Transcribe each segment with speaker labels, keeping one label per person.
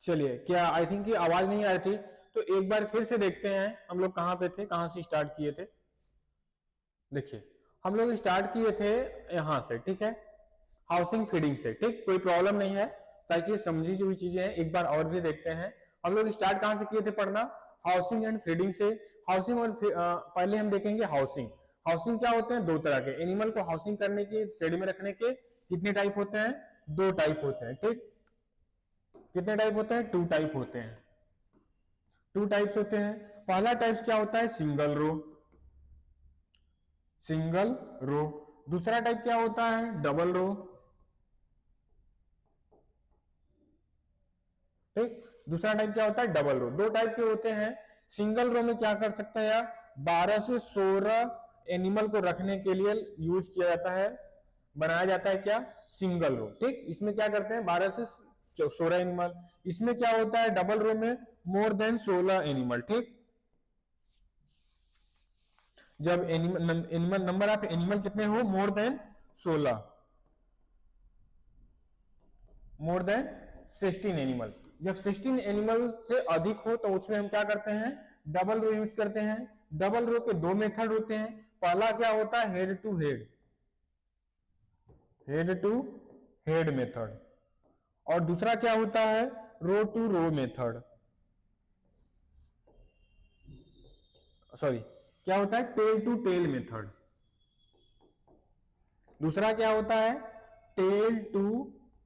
Speaker 1: चलिए, क्या I think कि आवाज नहीं आ रही थी, तो एक बार फिर से देखते हैं हम लोग कहाँ पे थे, कहाँ से स्टार्ट किए थे। देखिए, हम लोग स्टार्ट किए थे यहाँ से, ठीक है, हाउसिंग फीडिंग से। ठीक, कोई प्रॉब्लम नहीं है, सारी चीजें समझी हुई चीजें हैं। एक बार और भी देखते हैं हम लोग स्टार्ट कहाँ से किए थे पढ़ना, हाउसिंग एंड फीडिंग से। हाउसिंग और पहले हम देखेंगे हाउसिंग। हाउसिंग क्या होते हैं, दो तरह के। एनिमल को हाउसिंग करने के, शेड में रखने के कितने टाइप होते हैं, दो टाइप होते हैं। ठीक, कितने टाइप होते हैं, टू टाइप होते हैं। टू टाइप्स होते हैं। पहला टाइप्स क्या होता है, सिंगल रो, सिंगल रो। दूसरा टाइप क्या होता है, डबल रो। ठीक, दूसरा टाइप क्या होता है, डबल रो। दो टाइप के होते हैं। सिंगल रो में क्या कर सकते हैं यार, 12 से 16 एनिमल को रखने के लिए यूज किया जाता है, बनाया जाता है क्या, सिंगल रो। ठीक, इसमें क्या करते हैं, 12 से 16 एनिमल। इसमें क्या होता है, डबल रो में मोर देन 16 एनिमल। ठीक, जब एनिमल नंबर ऑफ एनिमल कितने हो, more than 16, more than 16 animal. जब 16 एनिमल से अधिक हो तो उसमें हम क्या करते हैं, डबल रो यूज करते हैं। डबल रो के दो मेथड होते हैं। पहला क्या होता है, head to head, head to head method. और दूसरा क्या होता है, row to row method. Sorry, क्या होता है, टेल टू टेल मेथड। दूसरा क्या होता है, टेल टू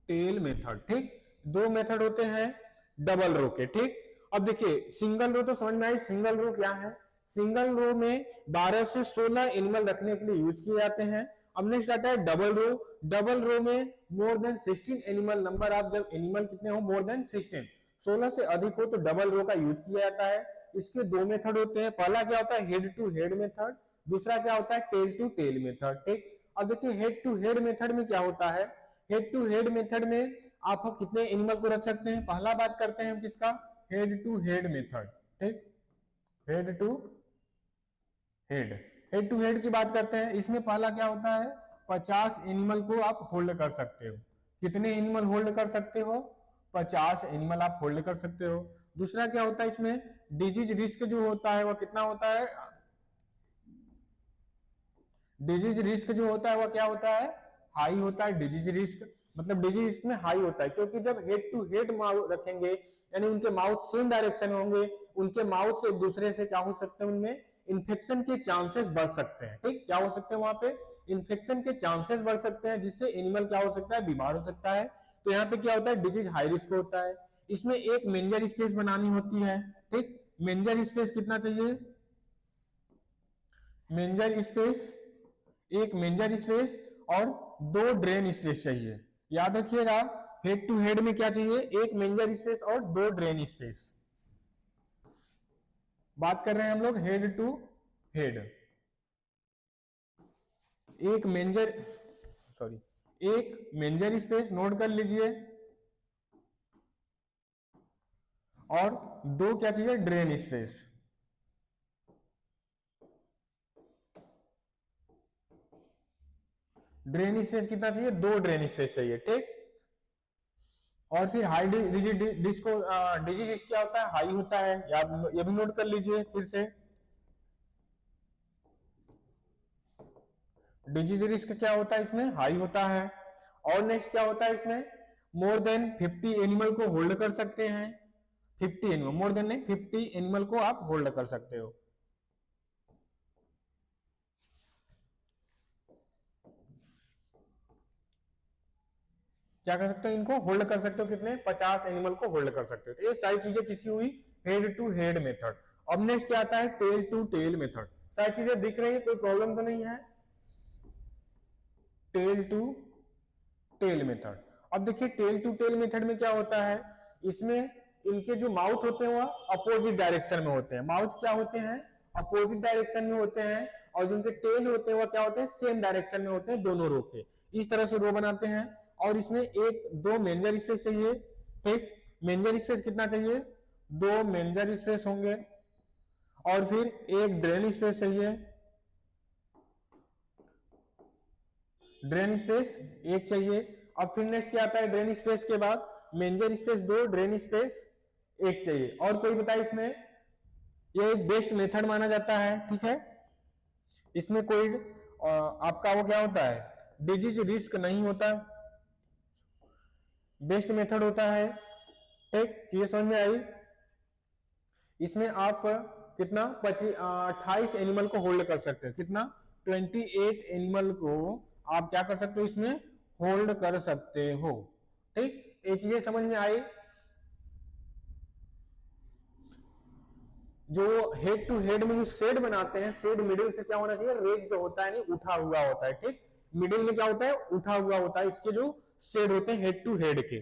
Speaker 1: टेल मेथड। ठीक, दो मेथड होते हैं डबल रो के। ठीक, अब देखिए सिंगल रो तो समझ में आई, सिंगल रो क्या है। सिंगल रो में 12 से 16 एनिमल रखने के लिए यूज किए जाते हैं। अब नेक्स्ट आता है डबल रो। डबल रो में more than 16 animal, number of जब एनिमल कितने हो, मोर देन 16, 16 से अधिक हो तो डबल रो का यूज किया जाता है। इसके दो मेथड होते हैं। पहला क्या होता है, हेड टू हेड मेथड। दूसरा क्या होता है, टेल टू टेल मेथड। ठीक, अब देखिए हेड टू हेड मेथड में क्या होता है। हेड टू हेड मेथड में आप कितने एनिमल को रख सकते हैं, पहला बात करते हैं हम किसका, हेड टू हेड मेथड। ठीक, head to head, head to head की बात करते हैं। इसमें पहला क्या होता है, 50 एनिमल को आप होल्ड कर सकते हो। कितने एनिमल होल्ड कर सकते हो, 50 एनिमल आप होल्ड कर सकते हो। दूसरा क्या होता है इसमें, डिजीज रिस्क जो होता है वह कितना होता है, डिजीज रिस्क जो होता है वह क्या होता है, हाई होता है डिजीज रिस्क। मतलब डिजीज रिस्क में हाई होता है, क्योंकि जब हेड टू हेड रखेंगे यानी उनके माउथ सेम डायरेक्शन में होंगे, उनके माउथ से एक दूसरे से क्या हो सकते हैं, उनमें इन्फेक्शन के चांसेस बढ़ सकते हैं। ठीक, क्या हो सकते हैं वहां पे, इन्फेक्शन के चांसेस बढ़ सकते हैं, जिससे एनिमल क्या हो सकता है, बीमार हो सकता है। तो यहाँ पे क्या होता है, डिजीज हाई रिस्क होता है। इसमें एक मेंजर स्पेस बनानी होती है। ठीक, मेंजर स्पेस कितना चाहिए, मेंजर स्पेस, एक मेंजर स्पेस और दो ड्रेन स्पेस चाहिए। याद रखिएगा, हेड टू हेड में क्या चाहिए, एक मेंजर स्पेस और दो ड्रेन स्पेस। बात कर रहे हैं हम लोग हेड टू हेड। एक मेंजर, सॉरी, एक मेंजर स्पेस नोट कर लीजिए, और दो क्या चाहिए, ड्रेन स्पेस। ड्रेन स्पेस कितना चाहिए, दो ड्रेन स्पेस चाहिए। ठीक, और फिर high disease risk, disease risk क्या होता है, हाई होता है, याद ये भी नोट कर लीजिए फिर से। डिजीज रिस्क क्या होता है, इसमें हाई होता है। और नेक्स्ट क्या होता है इसमें, मोर देन 50 एनिमल को होल्ड कर सकते हैं। 50 एनिमल, मोर देन नहीं, 50 एनिमल को आप होल्ड कर सकते हो। क्या कर सकते हो, इनको होल्ड कर सकते हो, कितने, 50 एनिमल को होल्ड कर सकते हो। तो ये सारी चीजें किसकी हुई, हेड टू हेड मेथड। अब नेक्स्ट क्या आता है, टेल टू टेल मेथड। सारी चीजें दिख रही है, कोई प्रॉब्लम तो नहीं है। Tail to tail method. अब देखिए टेल टू टेल मेथड में क्या होता है, इसमें इनके जो माउथ होते हैं वह अपोजिट डायरेक्शन में होते हैं। माउथ क्या होते हैं, अपोजिट डायरेक्शन में होते हैं, और जो उनके टेल होते हैं वह क्या होते हैं, सेम डायरेक्शन में होते हैं, दोनों रो के। इस तरह से रो बनाते हैं। और इसमें एक दो मेंजर स्पेस चाहिए। ठीक, मेंजर स्पेस कितना चाहिए, दो मेंजर स्पेस होंगे, और फिर एक ड्रेन स्पेस चाहिए। ड्रेन स्पेस एक चाहिए। अब फिर नेक्स्ट क्या आता है, ड्रेन स्पेस के बाद मेंजर स्पेस दो, ड्रेन स्पेस एक चाहिए। और कोई बताए इसमें, ये एक बेस्ट मेथड माना जाता है, ठीक है। इसमें कोई आपका वो क्या होता है, डिजीज रिस्क नहीं होता, बेस्ट मेथड होता है, ठीक। चीजें समझ में आई। इसमें आप कितना 28 एनिमल को होल्ड कर सकते हो, कितना 28 एनिमल को आप क्या कर सकते हो, इसमें होल्ड कर सकते हो, ठीक। ये चीजें समझ में आई। जो हेड टू हेड में जो शेड बनाते हैं, शेड मिडिल से क्या होना चाहिए, रेज्ड होता है, नहीं उठा हुआ होता है, ठीक। मिडिल में क्या होता है, उठा हुआ होता है, इसके जो शेड होते हैं हेड टू हेड के।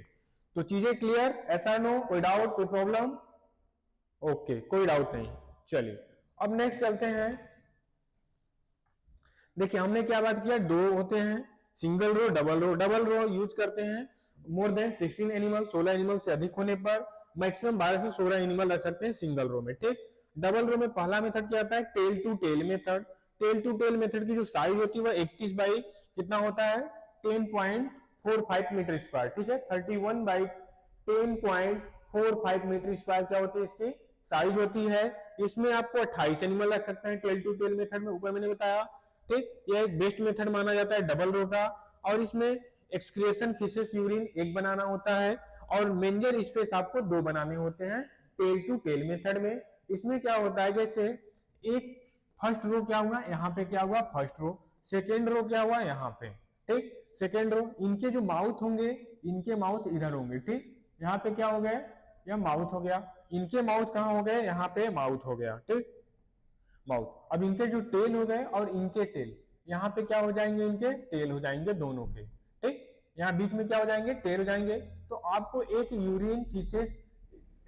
Speaker 1: तो चीजें क्लियर, ऐसा नो, कोई डाउट, कोई प्रॉब्लम? ओके, कोई डाउट नहीं। चलिए अब नेक्स्ट चलते हैं। देखिए हमने क्या बात किया, दो होते हैं, single row, double row. Double row use करते हैं मोर देन 16 एनिमल, 16 एनिमल से अधिक होने पर मैक्सिमम 12 से 16 एनिमल रख सकते हैं सिंगल रो में, ठीक। डबल रो में पहला मेथड क्या आता है, tail to tail method. Tail to tail method की जो साइज होती है वह 31 बाई कितना होता है, 10.45 मीटर स्क्वायर, ठीक है। 31 बाई 10.45 मीटर स्क्वायर क्या होती है, इसकी साइज होती है। इसमें आपको 28 एनिमल रख सकते हैं टेल टू टेल मेथड में, ऊपर मैंने बताया, ठीक। यह एक बेस्ट मेथड माना जाता है डबल रो का। और इसमें एक्सक्रिएशन फिशेस यूरिन एक बनाना होता है और मेंजर स्पेस आपको 2 बनाने होते हैं टेल टू टेल मेथड में। इसमें क्या होता है, जैसे एक फर्स्ट रो क्या हुआ, यहाँ पे क्या हुआ फर्स्ट रो, सेकेंड रो क्या हुआ यहाँ पे, ठीक। सेकेंड रो, इनके जो माउथ होंगे, इनके माउथ इधर होंगे, ठीक। यहाँ पे क्या हो गया, यह माउथ हो गया, इनके माउथ कहाँ हो गए, यहाँ पे माउथ हो गया, ठीक, माउथ। अब इनके जो टेल हो गए और इनके टेल यहाँ पे क्या हो जाएंगे, इनके टेल हो जाएंगे दोनों के, ठीक। यहाँ बीच में क्या हो जाएंगे, टेल हो जाएंगे। तो आपको एक यूरिन फीसेस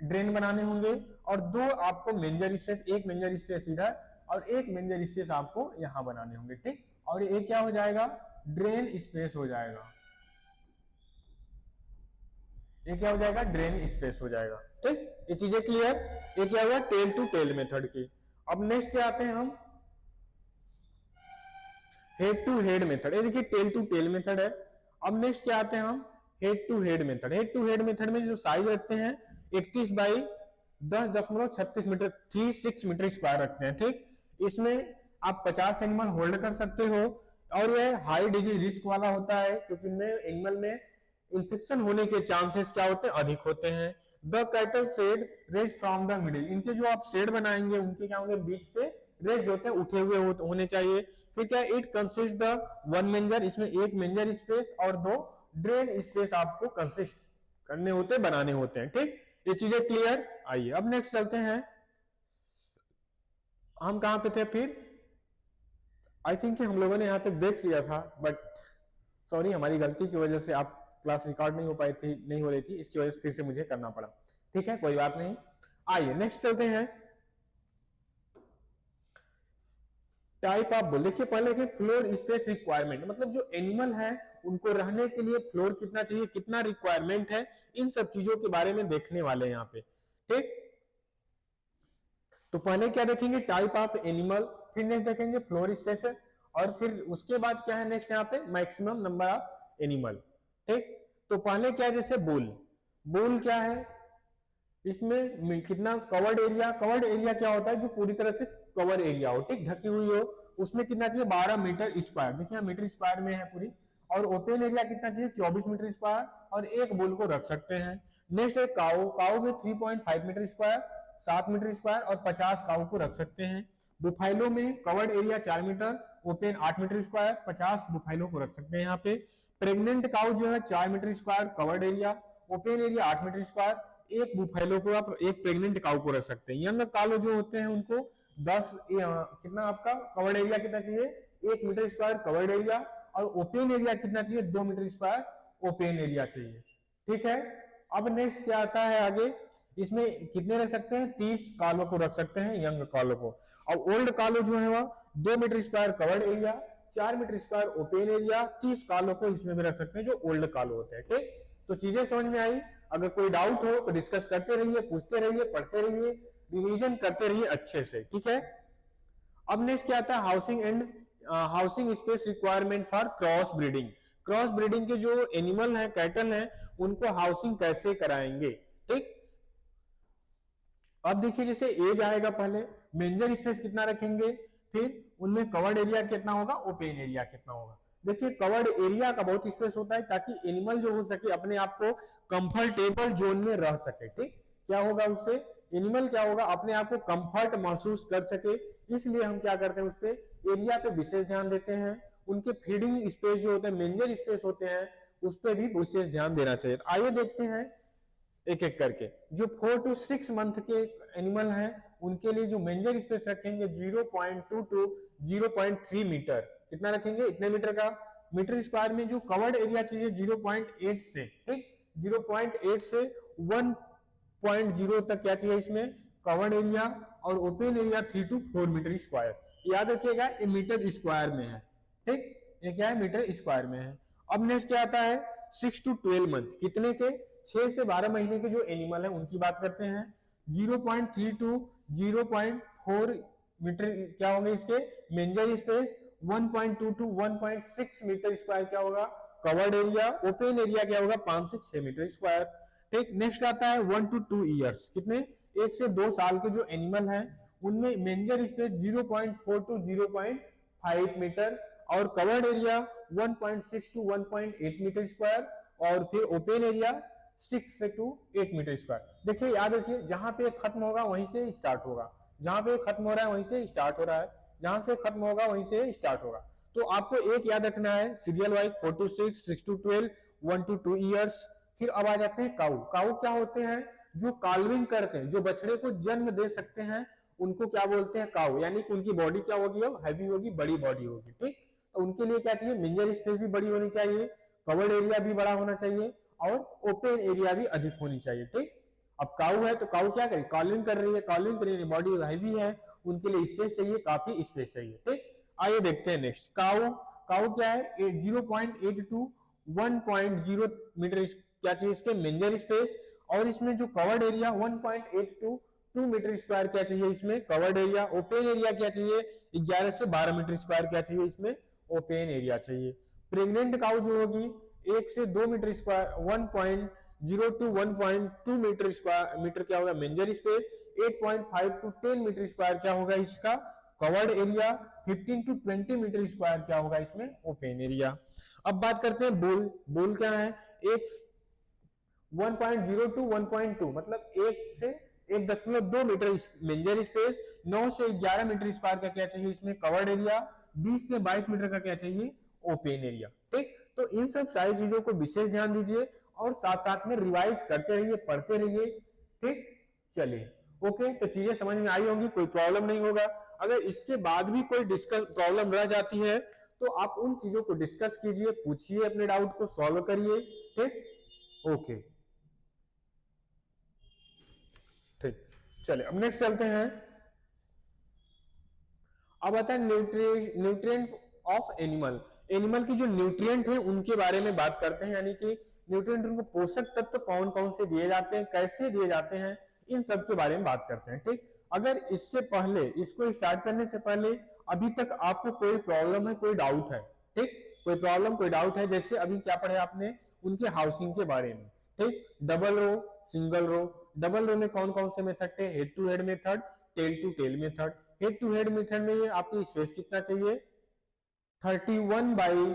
Speaker 1: ड्रेन बनाने होंगे और 2 आपको मेंजर स्पेस, एक मेंजर स्पेस इधर और एक मेंजर स्पेस आपको यहाँ बनाने होंगे, ठीक। और ये क्या हो जाएगा, ड्रेन स्पेस हो जाएगा, ये क्या हो जाएगा, ड्रेन स्पेस हो जाएगा, ठीक। ये चीजें क्लियर। ये क्या हुआ, टेल टू टेल मेथड की। अब नेक्स्ट क्या आते हैं हम, हेड टू हेड मेथड। ये देखिए टेल टू टेल मेथड है। अब नेक्स्ट क्या आते हैं हम, head to head method. Head to head method में जो साइज रखते हैं 31 बाई 10.36 मीटर, 36 मीटर स्क्वायर रखते हैं, ठीक। इसमें आप 50 एनिमल होल्ड कर सकते हो और यह हाई डिजीज रिस्क वाला होता है क्योंकि एनिमल में इंफेक्शन होने के चांसेस क्या होते हैं, अधिक होते हैं। The cattle shed raise from the middle, इनके जो आप शेड बनाएंगे उनके क्या होंगे, बीच से रेज होते हैं, उठे हुए होने चाहिए। फिर क्या, इट कंसिस्ट द 1 मेंजर, इसमें एक मेंजर स्पेस और 2 ड्रेन स्पेस आपको कंसिस्ट करने होते हैं, बनाने होते हैं, ठीक। ये चीजें क्लियर। आइए अब नेक्स्ट चलते हैं, हम कहां पे थे फिर, आई थिंक हम लोगों ने यहां तक देख लिया था, बट सॉरी हमारी गलती की वजह से आप क्लास रिकॉर्ड नहीं हो पाई थी, नहीं हो रही थी, इसकी वजह से फिर से मुझे करना पड़ा, ठीक है, कोई बात नहीं। आइए नेक्स्ट चलते हैं, टाइप ऑफ बोल। देखिए पहले के फ्लोर स्पेस रिक्वायरमेंट, मतलब जो एनिमल है उनको रहने के लिए फ्लोर कितना चाहिए, कितना रिक्वायरमेंट है, इन सब चीजों के बारे में देखने वाले हैं यहाँ पे, ठीक। तो पहले क्या देखेंगे, टाइप ऑफ एनिमल, फिर नेक्स्ट देखेंगे फ्लोर स्पेस, और फिर उसके बाद क्या है नेक्स्ट यहाँ पे, मैक्सिमम नंबर ऑफ एनिमल, ठीक। तो पहले क्या है, जैसे बुल, बुल क्या है, इसमें कितना कवर्ड एरिया, कवर्ड एरिया क्या होता है, जो पूरी तरह से कवर एरिया हो, ठीक, ढकी हुई हो, उसमें कितना चाहिए 12 मीटर स्क्वायर, देखिए मीटर स्क्वायर में है पूरी। और ओपन एरिया कितना चाहिए 24 मीटर स्क्वायर, और एक बुल को रख सकते हैं। नेक्स्ट है काऊ, काऊ में 3.5 मीटर स्क्वायर, 7 मीटर स्क्वायर और 50 काऊ को रख सकते हैं। बुफाइलो में covered area 4 metre, open 8 metre square, 50 buffalo को रख सकते हैं यहाँ पे। प्रेग्नेंट काऊ जो है 4 metre square covered area, open area 8 metre square, एक बुफाइलो को आप एक प्रेग्नेंट काऊ को रख सकते हैं। यंग कालो जो होते हैं उनको 10 कितना आपका कवर्ड एरिया कितना चाहिए, 1 मीटर स्क्वायर कवर्ड एरिया, और ओपन एरिया कितना चाहिए 2 मीटर स्क्वायर ओपन एरिया चाहिए, ठीक है। अब नेक्स्ट क्या आता है आगे, इसमें कितने रख सकते हैं, 30 कालो को रख सकते हैं, यंग कालो को। और ओल्ड कालो जो है वह 2 metre square covered area, 4 metre square open area, 30 कालो को इसमें भी रख सकते हैं जो ओल्ड कालो होते हैं, ठीक। तो चीजें समझ में आई। अगर कोई डाउट हो तो डिस्कस करते रहिए, पूछते रहिए, पढ़ते रहिए, रिवीजन करते रहिए अच्छे से, ठीक है। अब नेक्स्ट क्या आता है, housing and housing space requirement for cross breeding. Cross breeding के जो एनिमल है, कैटल है, उनको हाउसिंग कैसे कराएंगे, ठीक। अब देखिए जैसे एज आएगा, पहले मेंजर स्पेस कितना रखेंगे, फिर उनमें कवर्ड एरिया कितना होगा, ओपन एरिया कितना होगा। देखिए कवर्ड एरिया का बहुत स्पेस होता है ताकि एनिमल जो हो सके अपने आप को कंफर्टेबल जोन में रह सके। ठीक, क्या होगा उससे, एनिमल क्या होगा, अपने आप को कंफर्ट महसूस कर सके। इसलिए हम क्या करते हैं, उस पर एरिया पे विशेष ध्यान देते हैं। उनके फीडिंग स्पेस जो होते हैं, मेंजर स्पेस होते हैं, उस पर भी विशेष ध्यान देना चाहिए। आइए देखते हैं एक एक करके। जो 4 to 6 मंथ के एनिमल हैं उनके लिए जो मेंजर स्पेस रखेंगे 0.2 to 0.3 मीटर, कितना रखेंगे, इतने मीटर का। मीटर स्क्वायर में जो कवर्ड एरिया चाहिए 0.8 से, ठीक, 0.8 से 1.0 तक क्या चाहिए इसमें, कवर्ड एरिया। और open area 3 to 4 metre square. याद रखिएगा ये मीटर स्क्वायर में है, ठीक, ये क्या है, मीटर स्क्वायर में है। अब नेक्स्ट क्या आता है, 6 to 12 मंथ, कितने के, 6 से 12 महीने के जो एनिमल है उनकी बात करते हैं। 0.3 to 0.4 मीटर क्या होंगे इसके manger space, 1.2 to 1.6 metre square क्या होगा कवर्ड एरिया। ओपन एरिया क्या होगा 5 से 6 मीटर स्क्वायर। ठीक, नेक्स्ट आता है 1 to 2 ईयर्स, कितने, 1 से 2 साल के जो एनिमल हैं उनमें मेंजर स्पेस 0.4 to 0.5 मीटर और covered area 1.6 to 1.8 metre square. और फिर ओपन एरिया 6 से टू 8 मीटर स्क्वायर। देखिए याद रखिए जहां पे खत्म होगा वहीं से स्टार्ट होगा, जहां पे खत्म हो रहा है वहीं से स्टार्ट हो रहा है, जहां से खत्म होगा वहीं से स्टार्ट होगा। तो आपको एक याद रखना है serial wise 4 to 6, 6 to 12, 1 to 2 years. फिर अब आ जाते हैं काऊ। काऊ क्या होते हैं, जो काल्विंग करते हैं, जो बछड़े को जन्म दे सकते हैं, उनको क्या बोलते हैं, काऊ। यानी कि उनकी बॉडी क्या होगी, अब हैवी होगी, बड़ी बॉडी होगी। ठीक, तो उनके लिए क्या चाहिए, मेंजर स्पेस भी बड़ी होनी चाहिए, कवर्ड एरिया भी बड़ा होना चाहिए और ओपन एरिया भी अधिक होनी चाहिए। ठीक, अब काऊ है तो काऊ क्या करे, कॉलिंग कर रही है, कॉलिंग कर रही है, बॉडी हैवी है, उनके लिए स्पेस चाहिए, काफी स्पेस चाहिए। ठीक, आइए देखते हैं नेक्स्ट काऊ। काऊ क्या है, 0.8 to 1.0 मीटर क्या चाहिए इसके मेंजर स्पेस। और इसमें जो covered area 1.8 to 2 metre square क्या चाहिए इसमें कवर्ड एरिया। ओपन एरिया क्या चाहिए, 11 से 12 मीटर स्क्वायर क्या चाहिए इसमें ओपन एरिया चाहिए। प्रेग्नेंट काऊ जो होगी 1 से 2 मीटर स्क्वायर, 1.0 to 1.2 मीटर क्या होगा manger space. 8.5 to 10 metre square क्या होगा इसका covered area. 15 to 20 metre square क्या होगा इसमें ओपन एरिया। अब बात करते हैं बोल। बोल क्या है, एक 1.0 to 1.2 मतलब 1 से 1.2 मीटर मेंजर स्पेस। 9 से 11 मीटर स्क्वायर का क्या चाहिए इसमें कवर्ड एरिया। 20 से 22 मीटर का क्या चाहिए ओपन एरिया। ठीक, तो इन सब सारी चीजों को विशेष ध्यान दीजिए और साथ साथ में रिवाइज करते रहिए, पढ़ते रहिए। ठीक, चलिए ओके, तो चीजें समझ में आई होंगी, कोई प्रॉब्लम नहीं होगा। अगर इसके बाद भी कोई डिस्कस प्रॉब्लम रह जाती है तो आप उन चीजों को डिस्कस कीजिए, पूछिए, अपने डाउट को सॉल्व करिए। ठीक, ओके, ठीक, चलिए अब नेक्स्ट चलते हैं। अब आता है न्यूट्रिएंट ऑफ एनिमल। एनिमल की जो न्यूट्रिएंट है उनके बारे में बात करते हैं, यानी कि न्यूट्रिएंट उनको पोषक तत्व कौन कौन से दिए जाते हैं, कैसे दिए जाते हैं, इन सब के बारे में बात करते हैं। ठीक, अगर इससे पहले, इसको स्टार्ट करने से पहले अभी तक आपको कोई प्रॉब्लम है, कोई डाउट है, ठीक, कोई प्रॉब्लम कोई डाउट है, जैसे अभी क्या पढ़े आपने उनके हाउसिंग के बारे में। ठीक, double row, single row. Double row में कौन कौन से मेथड थे, head to head method, tail to tail method. Head to head method में आपकी स्पेस कितना चाहिए, 31 बाई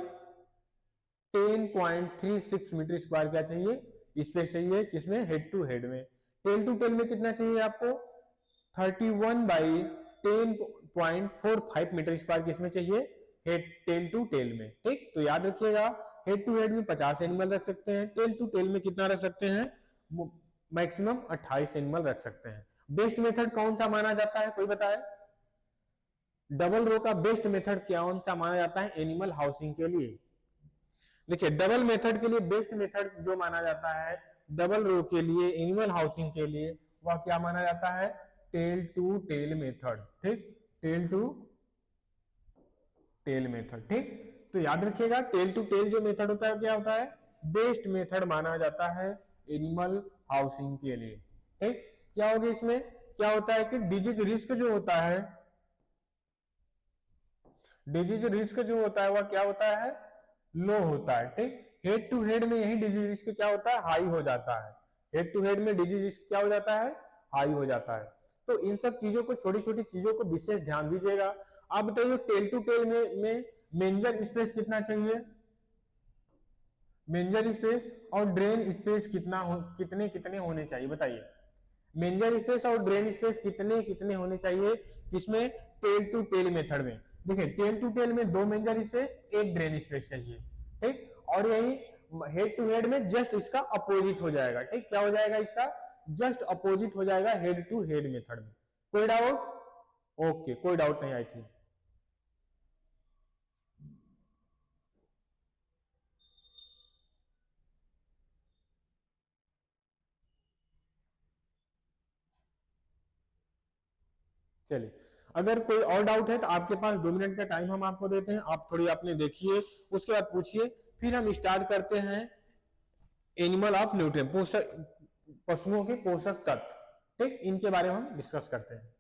Speaker 1: 10.36 मीटर स्क्वायर क्या चाहिए स्पेस चाहिए, किसमें, हेड टू हेड में। टेल टू टेल में कितना चाहिए आपको, 31 बाई 10.45 मीटर स्क्वायर किसमें चाहिए, हेड टेल टू टेल में। ठीक, तो याद रखिएगा हेड टू हेड में 50 एनिमल रख सकते हैं, टेल टू टेल में कितना रख सकते हैं, मैक्सिमम 28 एनिमल रख सकते हैं। बेस्ट मेथड कौन सा माना जाता है, कोई बताए। डबल रो का बेस्ट मेथड कौन सा माना जाता है एनिमल हाउसिंग के लिए। देखिए डबल मेथड के लिए बेस्ट मेथड जो माना जाता है डबल रो के लिए, एनिमल हाउसिंग के लिए, वह क्या माना जाता है, टेल टू टेल मेथड। ठीक, टेल टू टेल मेथड। ठीक, तो याद रखिएगा टेल टू टेल जो मेथड होता है क्या होता है, बेस्ट मेथड माना जाता है एनिमल हाउसिंग के लिए। ठीक, क्या होगा इसमें, क्या होता है कि डिजीज रिस्क जो होता है, डिजीज रिस्क जो होता है वह क्या होता है, लो होता है। ठीक, हेड टू हेड में यही डिजीज रिस्क क्या होता है, हाई हो जाता है। हेड टू हेड में डिजीज रिस्क क्या हो जाता है, हाई हो जाता है। तो इन सब चीजों को, छोटी छोटी चीजों को विशेष ध्यान दीजिएगा। आप बताइए टेल टू टेल में मेंजर स्पेस कितना चाहिए, मेंजर स्पेस और ड्रेन स्पेस कितने कितने होने चाहिए बताइए। मेंजर स्पेस और ड्रेन स्पेस कितने कितने होने चाहिए किसमें, टेल टू टेल मेथड में। देखिए टेल टू टेल में 2 मेंजर स्पेस 1 ड्रेन स्पेस चाहिए, ठीक। और यही हेड टू हेड में जस्ट इसका अपोजिट हो जाएगा, ठीक। क्या हो जाएगा इसका, जस्ट अपोजिट हो जाएगा हेड टू हेड मेथड में। कोई डाउट, ओके कोई डाउट नहीं आई थी। चलिए अगर कोई और डाउट है तो आपके पास 2 मिनट का टाइम हम आपको देते हैं, आप थोड़ी अपने देखिए, उसके बाद पूछिए, फिर हम स्टार्ट करते हैं एनिमल ऑफ न्यूट्रिएंट, पोषक, पशुओं के पोषक तत्व, ठीक, इनके बारे में हम डिस्कस करते हैं।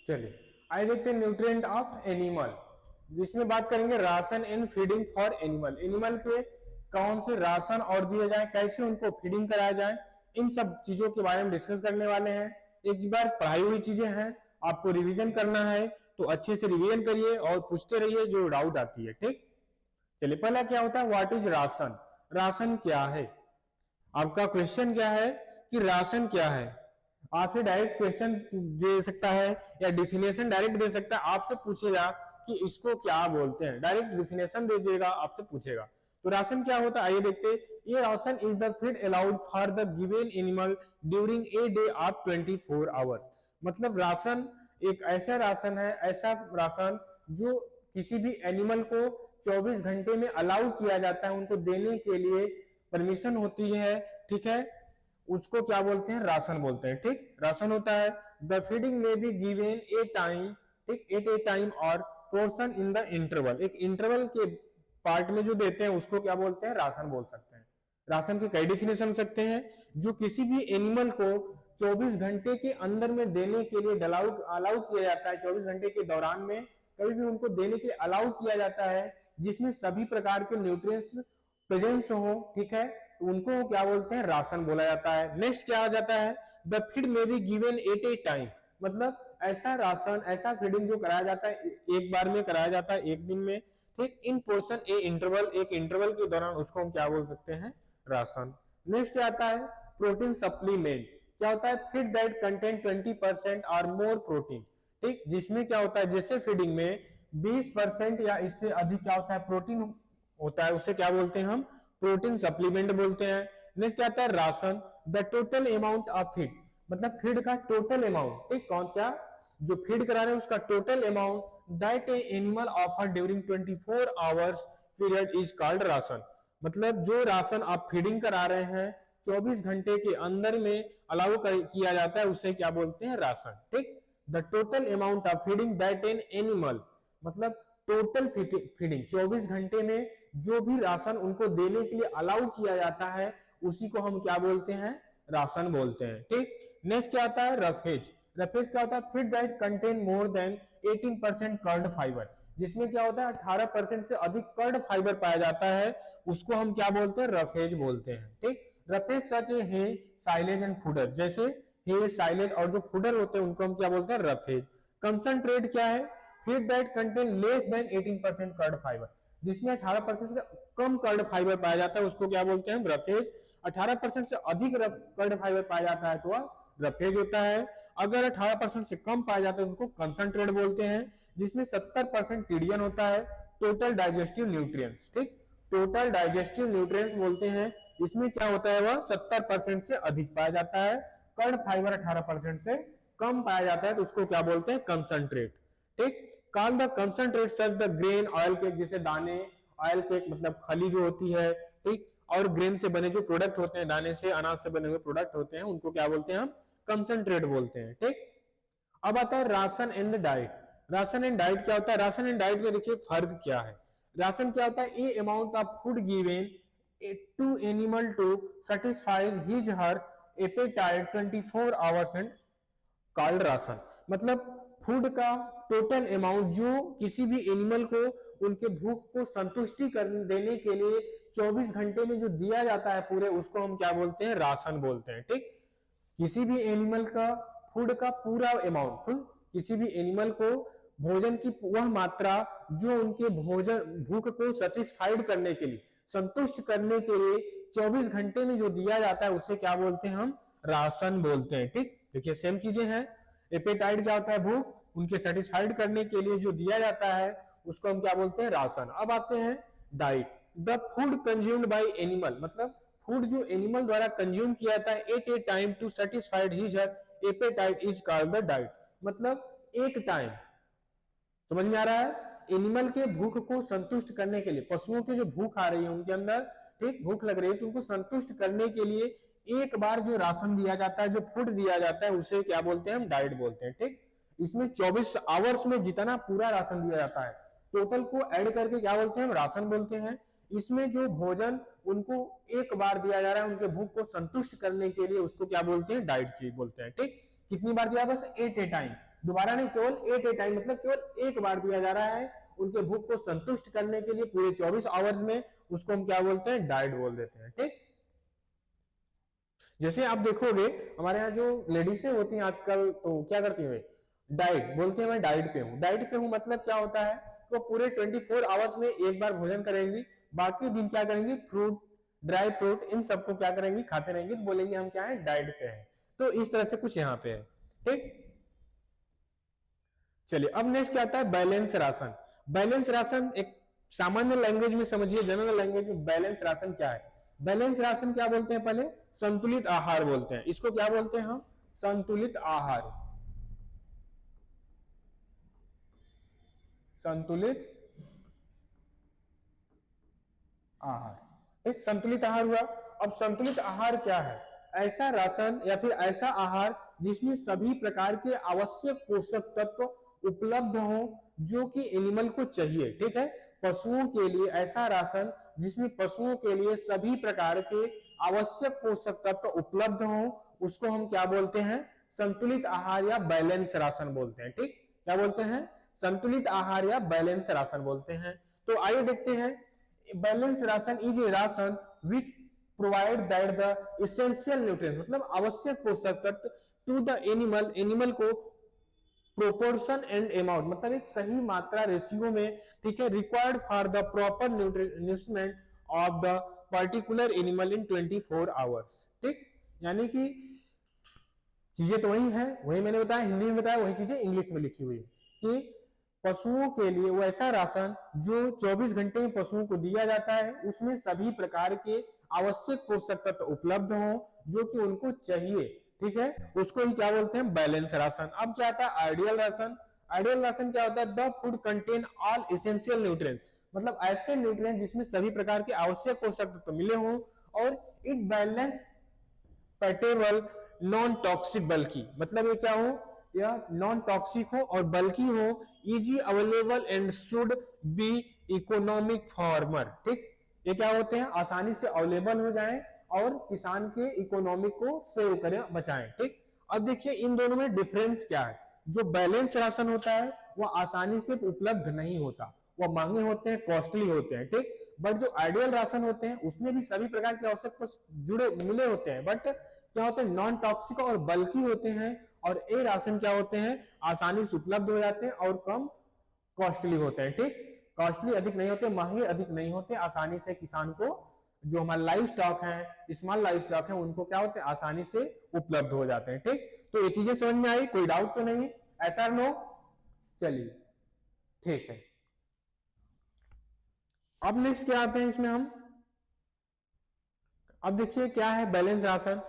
Speaker 1: चलिए आइए देखते हैं न्यूट्रिएंट ऑफ एनिमल, जिसमें बात करेंगे ration and feeding for animal, animal के कौन से राशन और दिए जाए, कैसे उनको फीडिंग कराया जाए, इन सब चीजों के बारे में डिस्कस करने वाले हैं। एक बार पढ़ाई हुई चीजें हैं, आपको रिवीजन करना है तो अच्छे से रिवीजन करिए और पूछते रहिए जो डाउट आती है, ठीक। चलिए पहला क्या होता है, व्हाट इज राशन, राशन क्या है, आपका क्वेश्चन क्या है कि राशन क्या है, आपसे डायरेक्ट क्वेश्चन दे सकता है या डिफिनेशन डायरेक्ट दे सकता है, आपसे पूछेगा कि इसको क्या बोलते हैं, डायरेक्ट डिफिनेशन दे देगा, आपसे पूछेगा। तो राशन क्या होता है आइए देखते, ये ration is the feed allowed for the given animal during a day of 24 hours, मतलब राशन एक ऐसा राशन है, ऐसा राशन जो किसी भी एनिमल को 24 घंटे में अलाउ किया जाता है, उनको देने के लिए परमिशन होती है, ठीक है, उसको क्या बोलते हैं, राशन बोलते हैं, ठीक, राशन होता है। द फीडिंग में बी गिवन ए टाइम, ठीक, एट ए टाइम और पोर्शन इन द इंटरवल, एक इंटरवल के पार्ट में जो देते हैं उसको क्या बोलते हैं, राशन बोल सकते हैं। राशन के कई डेफिनेशन हो सकते हैं, जो किसी भी एनिमल को 24 घंटे के अंदर में देने के लिए अलाउ किया जाता है, 24 घंटे के दौरान में कभी भी उनको देने के लिए अलाउ किया जाता है, जिसमें सभी प्रकार के न्यूट्रिएंट्स प्रेजेंस हो, ठीक है, उनको क्या बोलते हैं, राशन बोला जाता है। नेक्स्ट क्या आ जाता है, द फीड में be given at a time, मतलब ऐसा राशन, ऐसा फीडिंग जो कराया जाता है एक बार में कराया जाता है एक दिन में, ठीक, इन पोर्शन ए इंटरवल, एक इंटरवल के दौरान उसको हम क्या बोल सकते हैं, राशन। नेक्स्ट आता है प्रोटीन सप्लीमेंट, क्या होता है, फीड दैट कंटेन 20% और मोर प्रोटीन, ठीक, जिसमें क्या होता है, जैसे फीडिंग में 20% या इससे अधिक क्या होता है, प्रोटीन होता है, उसे क्या बोलते हैं हम, प्रोटीन सप्लीमेंट बोलते हैं। नेक्स्ट क्या आता है, ration, the total amount of feed, मतलब फीड का टोटल अमाउंट, ठीक, कौन क्या जो फीड करा रहे हैं उसका total amount that A animal offer during 24 hours period is called ration. मतलब जो राशन आप फीडिंग करा रहे हैं 24 घंटे के अंदर में अलाउ किया जाता है उसे क्या बोलते हैं, राशन, ठीक। The total amount of feeding that an animal, मतलब टोटल फीडिंग 24 घंटे में जो भी राशन उनको देने के लिए अलाउ किया जाता है उसी को हम क्या बोलते हैं, राशन बोलते हैं, ठीक। नेक्स्ट क्या आता है, रफेज। रफेज क्या होता है, feed that contain more than 18% crude fibre, जिसमें क्या होता है 18% से अधिक कर्ड फाइबर पाया जाता है उसको हम क्या बोलते हैं, रफेज बोलते हैं, ठीक। रफेज सच है साइलेज एंड फूडर, जैसे हे साइलेज और जो फूडर होते हैं उनको हम क्या बोलते हैं, रफेज। कंसंट्रेट क्या है, feed that contain less than 18% crude fibre, जिसमें 18% से कम कर्ड फाइबर पाया जाता है उसको क्या बोलते हैं, रफेज। 18% से अधिक कर्ड फाइबर पाया जाता है तो रफेज होता है। अगर 18% से कम पाया जाता है उनको कंसंट्रेट बोलते हैं, जिसमें 70% टीडीएन होता है, टोटल डाइजेस्टिव न्यूट्रिएंट्स, ठीक। टोटल डाइजेस्टिव न्यूट्रिएंट्स बोलते हैं, इसमें क्या होता है वह 70% से अधिक पाया जाता है, कर्ड फाइबर 18% से कम पाया जाता है तो उसको क्या बोलते हैं, कंसंट्रेट, ठीक। Call the concentrate such the grain oil cake, जैसे दाने ऑयल केक मतलब खली जो होती है, ठीक, और ग्रेन से बने जो प्रोडक्ट होते हैं, दाने से अनाज से बने हुए प्रोडक्ट होते हैं उनको क्या बोलते हैं, हम कंसंट्रेट बोलते हैं, ठीक। अब आता है ration and diet. Ration and diet क्या होता है, राशन एंड डाइट में देखिए फर्क क्या है। राशन क्या होता है, a amount of food given to animal to satisfy his her appetite 24 hours and called ration. मतलब फूड का टोटल अमाउंट जो किसी भी एनिमल को उनके भूख को संतुष्टि करने देने के लिए 24 घंटे में जो दिया जाता है पूरे, उसको हम क्या बोलते हैं, राशन बोलते हैं, ठीक। किसी भी एनिमल का फूड का पूरा अमाउंट, किसी भी एनिमल को भोजन की वह मात्रा जो उनके भोजन भूख को सेटिस्फाइड करने के लिए, संतुष्ट करने के लिए 24 घंटे में जो दिया जाता है उसे क्या बोलते हैं, हम राशन बोलते हैं, ठीक। देखिए सेम चीजें हैं। एपेटाइट क्या होता है, भूख, उनके सेटिस्फाइड करने के लिए जो दिया जाता है उसको हम क्या बोलते हैं, राशन। अब आते हैं diet. The food consumed by animal, मतलब फूड जो एनिमल द्वारा कंज्यूम किया जाता है at a time to satisfied his appetite is called the diet. मतलब एक टाइम, समझ में आ रहा है, एनिमल के भूख को संतुष्ट करने के लिए, पशुओं की जो भूख आ रही है उनके अंदर, ठीक, भूख लग रही है तो उनको संतुष्ट करने के लिए एक बार जो राशन दिया जाता है, जो फूड दिया जाता है उसे क्या बोलते हैं, हम डाइट बोलते हैं, ठीक। इसमें 24 आवर्स में जितना पूरा राशन दिया जाता है टोटल को ऐड करके क्या बोलते हैं, हम राशन बोलते हैं। इसमें जो भोजन उनको एक बार दिया जा रहा है उनके भूख को संतुष्ट करने के लिए उसको क्या बोलते हैं, डाइट बोलते हैं, ठीक। कितनी बार दिया, बस एट ए टाइम, दोबारा नहीं, केवल एट ए टाइम, मतलब केवल एक बार दिया जा रहा है उनके भूख को संतुष्ट करने के लिए पूरे 24 आवर्स में, उसको हम क्या बोलते हैं, डाइट बोल देते हैं, ठीक। जैसे आप देखोगे हमारे यहाँ जो लेडीजें होती हैं आजकल तो क्या करती हैं, डाइट बोलते हैं, मैं डाइट पे हूँ। डाइट पे हूँ मतलब क्या होता है, तो पूरे 24 आवर्स में एक बार भोजन करेंगी, बाकी दिन क्या करेंगी, फ्रूट, ड्राई फ्रूट, इन सबको क्या करेंगी, खाते रहेंगे, तो बोलेंगे हम क्या है, डाइट पे हैं। तो इस तरह से कुछ यहाँ पे है, ठीक। चलिए अब नेक्स्ट क्या आता है, बैलेंस राशन। बैलेंस राशन एक सामान्य लैंग्वेज में समझिए, जनरल लैंग्वेज में बैलेंस राशन क्या है। बैलेंस राशन क्या बोलते हैं, पहले संतुलित आहार बोलते हैं, इसको क्या बोलते हैं हम, संतुलित आहार। संतुलित आहार, एक संतुलित आहार हुआ। अब संतुलित आहार क्या है, ऐसा राशन या फिर ऐसा आहार जिसमें सभी प्रकार के आवश्यक पोषक तत्व उपलब्ध हो जो कि एनिमल को चाहिए, ठीक है। पशुओं के लिए ऐसा राशन जिसमें पशुओं के लिए सभी प्रकार के आवश्यक पोषक तत्व उपलब्ध हो, उसको हम क्या बोलते हैं, संतुलित आहार या बैलेंस राशन बोलते हैं, ठीक। क्या बोलते हैं, संतुलित आहार या बैलेंस राशन बोलते हैं। तो आइए देखते हैं, balance ration is a ration which provide that the essential nutrients, मतलब आवश्यक पोषक तत्व टू द एनिमल, एनिमल को प्रोपोर्शन एंड अमाउंट, मतलब एक सही मात्रा रेशियो में, ठीक है, required for the proper nourishment of the particular animal in 24 hours, ठीक। यानी कि चीजें तो वही है, वही मैंने बताया, हिंदी में बताया, वही चीजें इंग्लिश में लिखी हुई है कि पशुओं के लिए वो ऐसा राशन जो 24 घंटे में पशुओं को दिया जाता है, उसमें सभी प्रकार के आवश्यक पोषक तत्व उपलब्ध हो जो कि उनको चाहिए, ठीक है, उसको ही क्या बोलते हैं, बैलेंस राशन। अब क्या आता है आइडियल राशन। आइडियल राशन क्या होता है, the food contain all essential nutrients, मतलब ऐसे न्यूट्रिएंट्स जिसमें सभी प्रकार के आवश्यक पोषक तत्व मिले हों, और इट बैलेंस पेटेबल नॉन टॉक्सिक, बल्कि मतलब ये क्या हो, यह नॉन टॉक्सिक हो और बल्कि हो, easy available and should be economic farmer. ठीक, ये क्या होते हैं, आसानी से अवेलेबल हो जाएं और किसान के इकोनॉमिक को सेव करें, बचाएं। ठीक, अब देखिए इन दोनों में डिफरेंस क्या है। जो बैलेंस राशन होता है वह आसानी से उपलब्ध नहीं होता, वह महंगे होते हैं, कॉस्टली होते हैं। ठीक, बट जो आइडियल राशन होते हैं उसमें भी सभी प्रकार के आवश्यक जुड़े मिले होते हैं, बट क्या होते हैं, नॉन टॉक्सिक और बल्कि होते हैं। और ए राशन क्या होते हैं, आसानी से उपलब्ध हो जाते हैं और कम कॉस्टली होते हैं। ठीक, कॉस्टली अधिक नहीं होते, महंगे अधिक नहीं होते, आसानी से किसान को जो हमारा लाइव स्टॉक है, स्मॉल लाइव स्टॉक है, उनको क्या होते हैं, आसानी से उपलब्ध हो जाते हैं। ठीक, तो ये चीजें समझ में आई, कोई डाउट तो नहीं, ऐसा नो, चलिए ठीक है। अब नेक्स्ट क्या आते हैं इसमें हम, अब देखिए क्या है balance ration.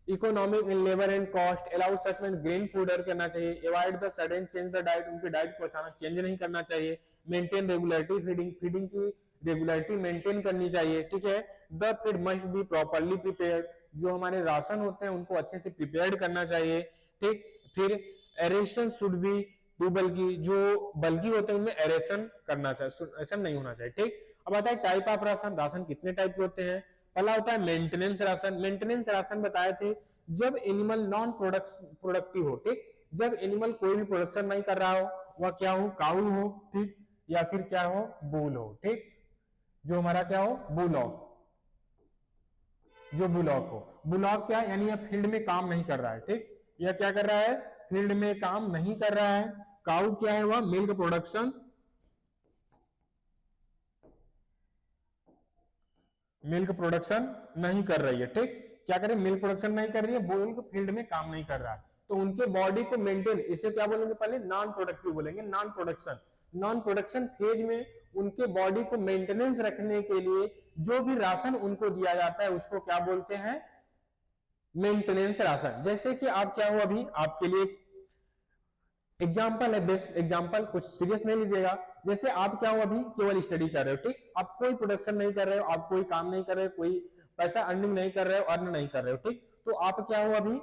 Speaker 1: Economic in labour and cost, allowed सचमेंट ग्रेन फूड करना चाहिए, avoid the sudden change the diet, उनकी डाइट को अचानक चेंज नहीं करना चाहिए, मेंटेन रेगुलरिटी फीडिंग, फीडिंग की रेगुलरिटी मेंटेन करनी चाहिए। ठीक है, the feed must be properly prepared, जो हमारे राशन होते हैं उनको अच्छे से प्रिपेयर्ड करना चाहिए। ठीक, फिर एरेशन शुड बी टू बल्कि, जो बल्कि होते हैं उनमें एरेशन करना चाहिए, ऐसा नहीं होना चाहिए। ठीक, अब आता है टाइप ऑफ राशन, राशन कितने टाइप के होते हैं। पहला होता है मेंटेनेंस राशन। मेंटेनेंस राशन बताए थे जब एनिमल नॉन प्रोडक्टिव हो। ठीक, जब एनिमल कोई भी प्रोडक्शन नहीं कर रहा हो, वह क्या हो, काऊ हो, ठीक, या फिर क्या हो, बुल हो। ठीक, जो हमारा क्या हो, बुलॉक, जो बुलॉक हो। बुलॉक क्या, यानी यह फील्ड में काम नहीं कर रहा है। ठीक, यह क्या कर रहा है, फील्ड में काम नहीं कर रहा है। काऊ क्या है, वह मिल्क प्रोडक्शन, मिल्क प्रोडक्शन नहीं कर रही है। ठीक, क्या करें, मिल्क प्रोडक्शन नहीं कर रही है, मिल्क फील्ड में काम नहीं कर रहा है, तो उनके बॉडी को मेंटेन, इसे क्या बोलेंगे, पहले नॉन प्रोडक्टिव बोलेंगे, non production. Non production phase में उनके बॉडी को मेंटेनेंस रखने के लिए जो भी राशन उनको दिया जाता है उसको क्या बोलते हैं, मेंटेनेंस राशन। जैसे कि आप क्या हो, अभी आपके लिए एग्जाम्पल है, बेस्ट एग्जाम्पल, कुछ सीरियस नहीं लीजिएगा। जैसे आप क्या हो, अभी केवल स्टडी कर रहे हो। ठीक, आप कोई प्रोडक्शन नहीं कर रहे हो, आप कोई काम नहीं कर रहे हो, कोई पैसा अर्निंग नहीं कर रहे हो, अर्न नहीं कर रहे हो। ठीक, तो आप क्या हो, अभी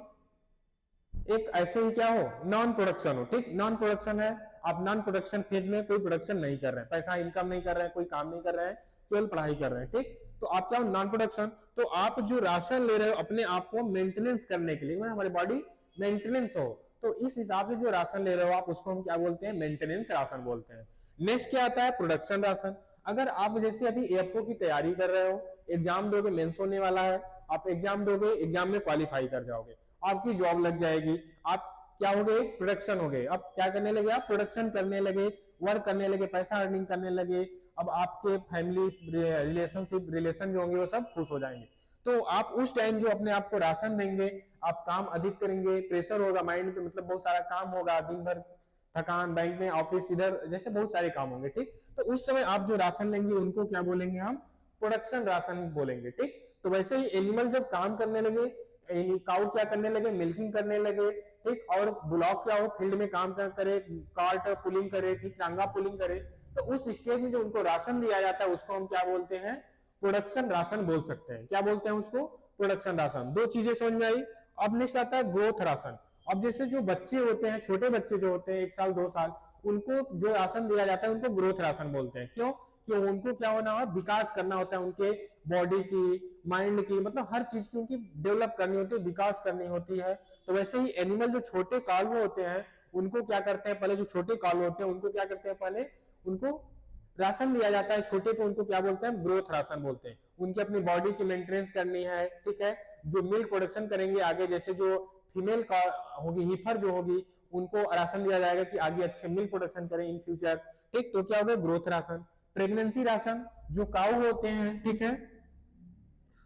Speaker 1: एक ऐसे ही क्या हो, नॉन प्रोडक्शन हो। ठीक, नॉन प्रोडक्शन है, आप नॉन प्रोडक्शन फेज में कोई प्रोडक्शन नहीं कर रहे हैं, पैसा इनकम नहीं कर रहे हैं, कोई काम नहीं कर रहे हैं, केवल पढ़ाई कर रहे हैं। ठीक, तो आप क्या हो, नॉन प्रोडक्शन। तो आप जो राशन ले रहे हो अपने आप को मेंटेनेंस करने के लिए, हमारी बॉडी मेंटेनेंस हो, तो इस हिसाब से जो राशन ले रहे हो आप, उसको हम क्या बोलते हैं, मेंटेनेंस राशन बोलते हैं। नेक्स्ट क्या आता है, प्रोडक्शन राशन। अगर आप जैसे अभी एफओ की तैयारी कर रहे हो, एग्जाम दोगे, मेंस होने वाला है, आप एग्जाम दोगे, एग्जाम में क्वालिफाई कर जाओगे, आपकी जॉब लग जाएगी, आप क्या हो गए, प्रोडक्शन हो गए। अब क्या करने लगे, आप प्रोडक्शन करने लगे, वर्क करने लगे, पैसा अर्निंग करने लगे। अब आपके फैमिली रिलेशनशिप रिलेशन जो होंगे वो सब खुश हो जाएंगे। तो आप उस टाइम जो अपने आप को राशन देंगे, आप काम अधिक करेंगे, प्रेशर होगा माइंड पे, मतलब बहुत सारा काम होगा, दिन भर थकान, बैंक में, ऑफिस, इधर जैसे बहुत सारे काम होंगे। ठीक, तो उस समय आप जो राशन लेंगे उनको क्या बोलेंगे, हम प्रोडक्शन राशन बोलेंगे। ठीक, तो वैसे ही एनिमल जब काम करने लगे, काउ क्या करने लगे, मिल्किंग करने लगे। ठीक, और ब्लॉक क्या हो, फील्ड में काम करे, कार्ट पुलिंग करे, ठीक, टांगा पुलिंग करे, तो उस स्टेज में जो उनको राशन दिया जाता है उसको हम क्या बोलते हैं, प्रोडक्शन राशन बोल सकते हैं। क्या बोलते हैं उसको, प्रोडक्शन राशन। दो चीजें समझ में आई। अब नेक्स्ट आता है ग्रोथ राशन। अब जैसे जो बच्चे होते हैं, छोटे बच्चे जो होते हैं 1 साल 2 साल, उनको जो राशन दिया जाता है उनको ग्रोथ राशन बोलते हैं। क्यों, कि उनको क्या होना है, विकास करना होता है, उनके बॉडी की, माइंड की, मतलब हर चीज की उनकी डेवलप करनी होती है, विकास करनी होती है। तो वैसे ही एनिमल जो छोटे कालू होते हैं उनको क्या करते हैं, पहले जो छोटे कालू होते हैं उनको क्या करते हैं, पहले उनको राशन दिया जाता है छोटे को, उनको क्या बोलते हैं, ग्रोथ राशन बोलते हैं। उनकी अपनी बॉडी की मेंटेनेंस करनी है। ठीक है, जो मिल्क प्रोडक्शन करेंगे आगे, जैसे जो फीमेल का होगी, हीफर जो होगी, उनको राशन दिया जाएगा कि आगे अच्छे मिल्क प्रोडक्शन करें इन फ्यूचर। ठीक, तो क्या होगा, ग्रोथ राशन। प्रेगनेंसी राशन, जो काऊ होते हैं, ठीक है,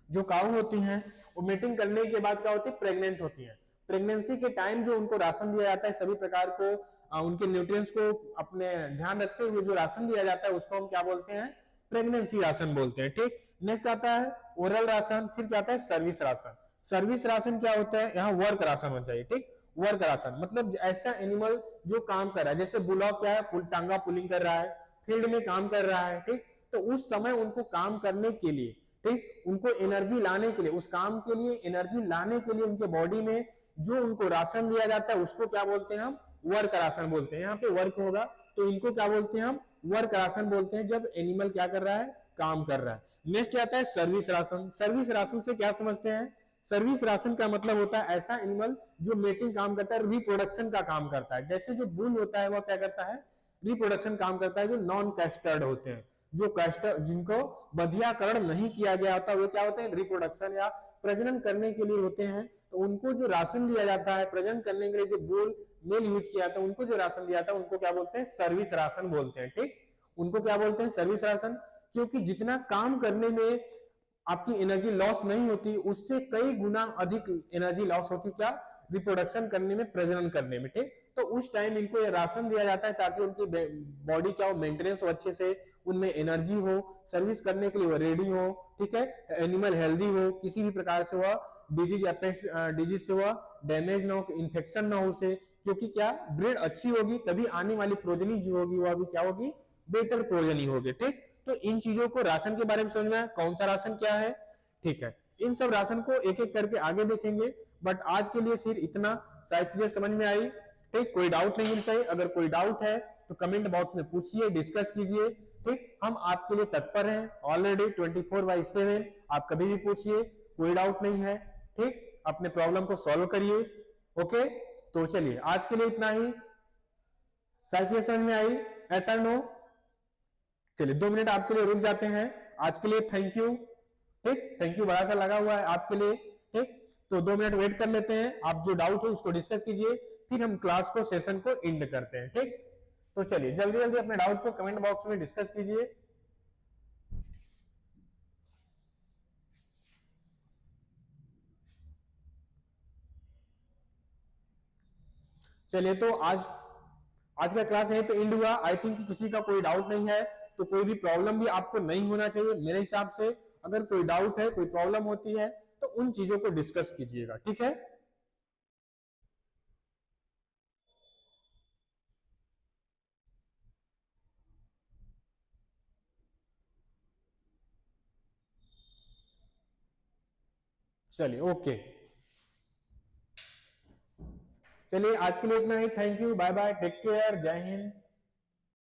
Speaker 1: जो काऊ होती हैं वो मीटिंग करने के बाद क्या होती है, प्रेग्नेंट होती हैं। प्रेगनेंसी के टाइम जो उनको राशन दिया जाता है, सभी प्रकार को उनके न्यूट्रिएंट्स को अपने ध्यान रखते हुए जो राशन दिया जाता है उसको हम क्या बोलते हैं, प्रेगनेंसी राशन बोलते हैं। ठीक, नेक्स्ट आता है ओरल राशन, फिर क्या आता है, सर्विस राशन। सर्विस राशन क्या होता है, यहाँ वर्क राशन होना चाहिए, ठीक। वर्क राशन मतलब ऐसा एनिमल जो काम कर रहा है, जैसे बुलॉक क्या है, टांगा पुलिंग कर रहा है, फील्ड में काम कर रहा है, ठीक। तो उस समय उनको काम करने के लिए, ठीक, उनको एनर्जी लाने के लिए, उस काम के लिए एनर्जी लाने के लिए उनके बॉडी में जो उनको राशन दिया जाता है उसको क्या बोलते हैं हम, वर्क राशन बोलते हैं। यहाँ पे वर्क होगा तो इनको क्या बोलते हैं हम, वर्क राशन बोलते हैं, जब एनिमल क्या कर रहा है, काम कर रहा है। नेक्स्ट आता है सर्विस राशन। सर्विस राशन से क्या समझते हैं, सर्विस राशन का मतलब होता है ऐसा एनिमल जो मेटिंग काम करता है, रिप्रोडक्शन का काम करता है। जैसे जो बुल होता है वह क्या करता है, रिप्रोडक्शन काम करता है। जो नॉन कैस्टर्ड होते हैं, जो कैस्टर जिनको बधियाकरण नहीं किया गया होता, वो क्या होते हैं, रिप्रोडक्शन या प्रजनन करने के लिए होते हैं। तो उनको जो राशन दिया जाता है प्रजनन करने के लिए, जो बुल मेल यूज किया जाता है, उनको जो राशन दिया जाता है उनको क्या बोलते हैं, सर्विस राशन बोलते हैं, ठीक। उनको क्या बोलते हैं, सर्विस राशन। क्योंकि जितना काम करने में आपकी एनर्जी लॉस नहीं होती, उससे कई गुना अधिक एनर्जी लॉस होती, क्या, रिप्रोडक्शन करने में, प्रजनन करने में, ठीक। तो उस टाइम इनको ये राशन दिया जाता है ताकि उनकी बॉडी क्या हो, मेंटेनेंस हो अच्छे से, उनमें एनर्जी हो, सर्विस करने के लिए वो रेडी हो, ठीक है, एनिमल हेल्दी हो, किसी भी प्रकार से वह डिजीज से वह डैमेज ना हो, इन्फेक्शन ना हो उसे। क्योंकि क्या, ब्रीड अच्छी होगी तभी आने वाली प्रोजनी जो होगी वह भी क्या होगी, बेटर प्रोजनी होगी, ठीक। तो इन चीजों को राशन के बारे में समझ में, कौन सा राशन क्या है, ठीक है। इन सब राशन को एक एक करके आगे देखेंगे, बट आज के लिए फिर इतना, सारी चीजें समझ में आई, ठीक। कोई डाउट नहीं होना चाहिए, अगर कोई डाउट है तो कमेंट बॉक्स में पूछिए, डिस्कस कीजिए, ठीक। हम आपके लिए तत्पर हैं, ऑलरेडी 24/7, आप कभी भी पूछिए, कोई डाउट नहीं है, ठीक। अपने प्रॉब्लम को सॉल्व करिए, ओके। तो चलिए आज के लिए इतना ही, सारी चीजें समझ में आई, ऐसा नो। चलिए 2 मिनट आपके लिए रुक जाते हैं, आज के लिए थैंक यू, ठीक। थैंक यू बड़ा सा लगा हुआ है आपके लिए, ठीक। तो 2 मिनट वेट कर लेते हैं, आप जो डाउट हो उसको डिस्कस कीजिए, फिर हम क्लास को, सेशन को एंड करते हैं, ठीक। तो चलिए जल्दी जल्दी अपने डाउट को कमेंट बॉक्स में डिस्कस कीजिए। चलिए तो आज का क्लास यहीं पे एंड हुआ। आई थिंक कि किसी का कोई डाउट नहीं है, तो कोई भी प्रॉब्लम भी आपको नहीं होना चाहिए मेरे हिसाब से। अगर कोई डाउट है, कोई प्रॉब्लम होती है तो उन चीजों को डिस्कस कीजिएगा, ठीक है। चलिए ओके, चलिए आज के लिए इतना ही, thank you, bye bye, take care, जय हिंद।